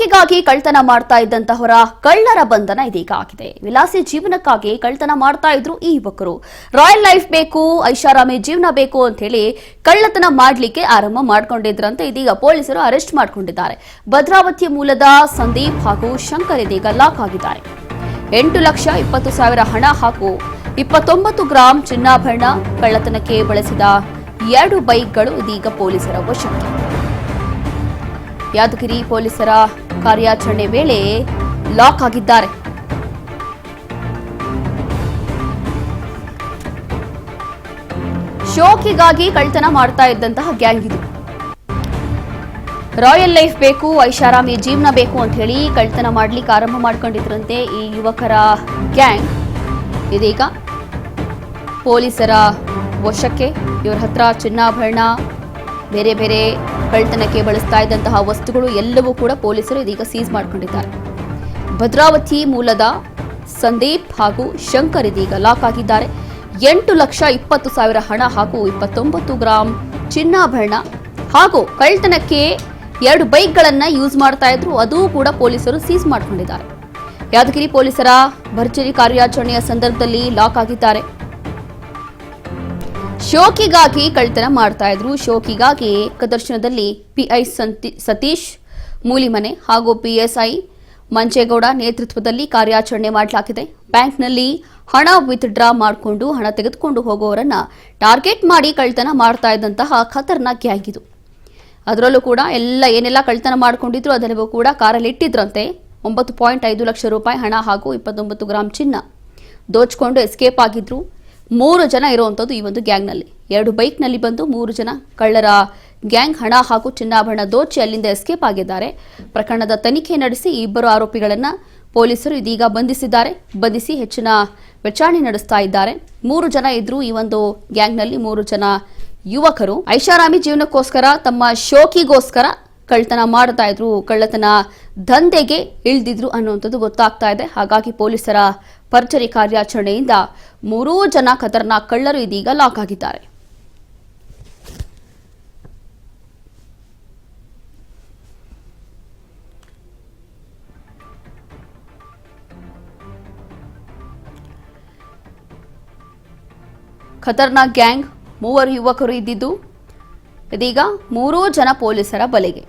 ಶೋಕಿಗಾಗಿ ಕಳ್ತನ ಮಾಡ್ತಾ ಇದ್ದಂತಹವರ ಕಳ್ಳರ ಬಂಧನ ಇದೀಗ ಆಗಿದೆ. ವಿಲಾಸಿ ಜೀವನಕ್ಕಾಗಿ ಕಳ್ತನ ಮಾಡ್ತಾ ಇದ್ರು ಈ ಯುವಕರು. ರಾಯಲ್ ಲೈಫ್ ಬೇಕು, ಐಷಾರಾಮಿ ಜೀವನ ಬೇಕು ಅಂತ ಹೇಳಿ ಕಳ್ಳತನ ಮಾಡ್ಲಿಕ್ಕೆ ಆರಂಭ ಮಾಡ್ಕೊಂಡಿದ್ರಂತೆ. ಇದೀಗ ಪೊಲೀಸರು ಅರೆಸ್ಟ್ ಮಾಡಿಕೊಂಡಿದ್ದಾರೆ. ಭದ್ರಾವತಿ ಮೂಲದ ಸಂದೀಪ್ ಹಾಗೂ ಶಂಕರ್ ಇದೀಗ ಲಾಕ್ ಆಗಿದ್ದಾರೆ. 8,20,000 ಹಣ ಹಾಗೂ 29 ಗ್ರಾಂ ಚಿನ್ನಾಭರಣ ಕಳ್ಳತನಕ್ಕೆ ಬಳಸಿದ 2 ಬೈಕ್ಗಳು ಇದೀಗ ಪೊಲೀಸರ ವಶಕ್ಕೆ. ಯಾದಗಿರಿ ಪೊಲೀಸರ ಕಾರ್ಯಾಚರಣೆ ವೇಳೆ ಲಾಕ್ ಆಗಿದ್ದಾರೆ. ಶೋಕಿಗಾಗಿ ಕಳ್ತನ ಮಾಡ್ತಾ ಇದ್ದಂತಹ ಗ್ಯಾಂಗ್ ಇದು. ರಾಯಲ್ ಲೈಫ್ ಬೇಕು, ಐಷಾರಾಮಿ ಜೀವನ ಬೇಕು ಅಂತ ಹೇಳಿ ಕಳ್ತನ ಮಾಡ್ಲಿಕ್ಕೆ ಆರಂಭ ಮಾಡ್ಕೊಂಡಿದ್ರಂತೆ ಈ ಯುವಕರ ಗ್ಯಾಂಗ್. ಇದೀಗ ಪೊಲೀಸರ ವಶಕ್ಕೆ. ಇವರ ಹತ್ರ ಚಿನ್ನಾಭರಣ, ಬೇರೆ ಬೇರೆ ಕಳ್ಳತನಕ್ಕೆ ಬಳಸ್ತಾ ಇದ್ದಂತಹ ವಸ್ತುಗಳು ಎಲ್ಲವೂ ಕೂಡ ಪೊಲೀಸರು ಇದೀಗ ಸೀಸ್ ಮಾಡಿಕೊಂಡಿದ್ದಾರೆ. ಭದ್ರಾವತಿ ಮೂಲದ ಸಂದೀಪ್ ಹಾಗೂ ಶಂಕರ್ ಇದೀಗ ಲಾಕ್ ಆಗಿದ್ದಾರೆ. 8,20,000 ಹಣ ಹಾಗೂ 29 ಗ್ರಾಂ ಚಿನ್ನಾಭರಣ ಹಾಗೂ ಕಳ್ಳತನಕ್ಕೆ 2 ಬೈಕ್ಗಳನ್ನ ಯೂಸ್ ಮಾಡ್ತಾ ಇದ್ರು, ಅದೂ ಕೂಡ ಪೊಲೀಸರು ಸೀಸ್ ಮಾಡಿಕೊಂಡಿದ್ದಾರೆ. ಯಾದಗಿರಿ ಪೊಲೀಸರ ಭರ್ಜರಿ ಕಾರ್ಯಾಚರಣೆಯ ಸಂದರ್ಭದಲ್ಲಿ ಲಾಕ್ ಆಗಿದ್ದಾರೆ. ಶೋಕಿಗಾಗಿ ಕಳ್ತನ ಮಾಡ್ತಾ ಇದ್ರು. ಶೋಕಿಗಾಗಿ ಪ್ರದರ್ಶನದಲ್ಲಿ ಪಿಐ ಸತೀಶ್ ಮೂಲಿಮನೆ ಹಾಗೂ ಪಿಎಸ್ಐ ಮಂಚೇಗೌಡ ನೇತೃತ್ವದಲ್ಲಿ ಕಾರ್ಯಾಚರಣೆ ಮಾಡಲಾಗಿದೆ. ಬ್ಯಾಂಕ್ನಲ್ಲಿ ಹಣ ವಿತ್ಡ್ರಾ ಮಾಡಿಕೊಂಡು ಹಣ ತೆಗೆದುಕೊಂಡು ಹೋಗುವವರನ್ನ ಟಾರ್ಗೆಟ್ ಮಾಡಿ ಕಳ್ತನ ಮಾಡ್ತಾ ಇದ್ದಂತಹ ಖತರ್ನಾಕ್ ಗ್ಯಾಂಗ್ ಇದು. ಅದರಲ್ಲೂ ಕೂಡ ಏನೆಲ್ಲ ಕಳ್ತನ ಮಾಡ್ಕೊಂಡಿದ್ರು ಅದೆಲ್ಲವೂ ಕೂಡ ಕಾರಲ್ಲಿ ಇಟ್ಟಿದ್ರಂತೆ. 9.5 ಲಕ್ಷ ರೂಪಾಯಿ ಹಣ ಹಾಗೂ 29 ಗ್ರಾಂ ಚಿನ್ನ ದೋಚ್ಕೊಂಡು ಎಸ್ಕೇಪ್ ಆಗಿದ್ರು. 3 ಜನ ಇರುವಂತದ್ದು ಈ ಒಂದು ಗ್ಯಾಂಗ್ನಲ್ಲಿ. 2 ಬೈಕ್ನಲ್ಲಿ ಬಂದು 3 ಜನ ಕಳ್ಳರ ಗ್ಯಾಂಗ್ ಹಣ ಹಾಗೂ ಚಿನ್ನಾಭರಣ ದೋಚಿ ಅಲ್ಲಿಂದ ಎಸ್ಕೇಪ್ ಆಗಿದ್ದಾರೆ. ಪ್ರಕರಣದ ತನಿಖೆ ನಡೆಸಿ ಈ 2 ಆರೋಪಿಗಳನ್ನ ಪೊಲೀಸರು ಇದೀಗ ಬಂಧಿಸಿ ಹೆಚ್ಚಿನ ವಿಚಾರಣೆ ನಡೆಸ್ತಾ ಇದ್ದಾರೆ. 3 ಜನ ಇದ್ರು ಈ ಒಂದು ಗ್ಯಾಂಗ್ನಲ್ಲಿ. 3 ಜನ ಯುವಕರು ಐಷಾರಾಮಿ ಜೀವನಕ್ಕೋಸ್ಕರ, ತಮ್ಮ ಶೋಕಿಗೋಸ್ಕರ ಕಳ್ಳತನ ಮಾಡ್ತಾ ಇದ್ರು, ಕಳ್ಳತನ ದಂಧೆಗೆ ಇಳಿದಿದ್ರು ಅನ್ನುವಂಥದ್ದು ಗೊತ್ತಾಗ್ತಾ ಇದೆ. ಹಾಗಾಗಿ ಪೊಲೀಸರ ಭರ್ಜರಿ ಕಾರ್ಯಾಚರಣೆಯಿಂದ 3 ಜನ ಖತರ್ನಾಕ್ ಕಳ್ಳರು ಇದೀಗ ಲಾಕ್ ಆಗಿದ್ದಾರೆ. ಖತರ್ನಾಕ್ ಗ್ಯಾಂಗ್ 3 ಯುವಕರು ಇದ್ದಿದ್ದು ಇದೀಗ 3 ಜನ ಪೊಲೀಸರ ಬಲೆಗೆ.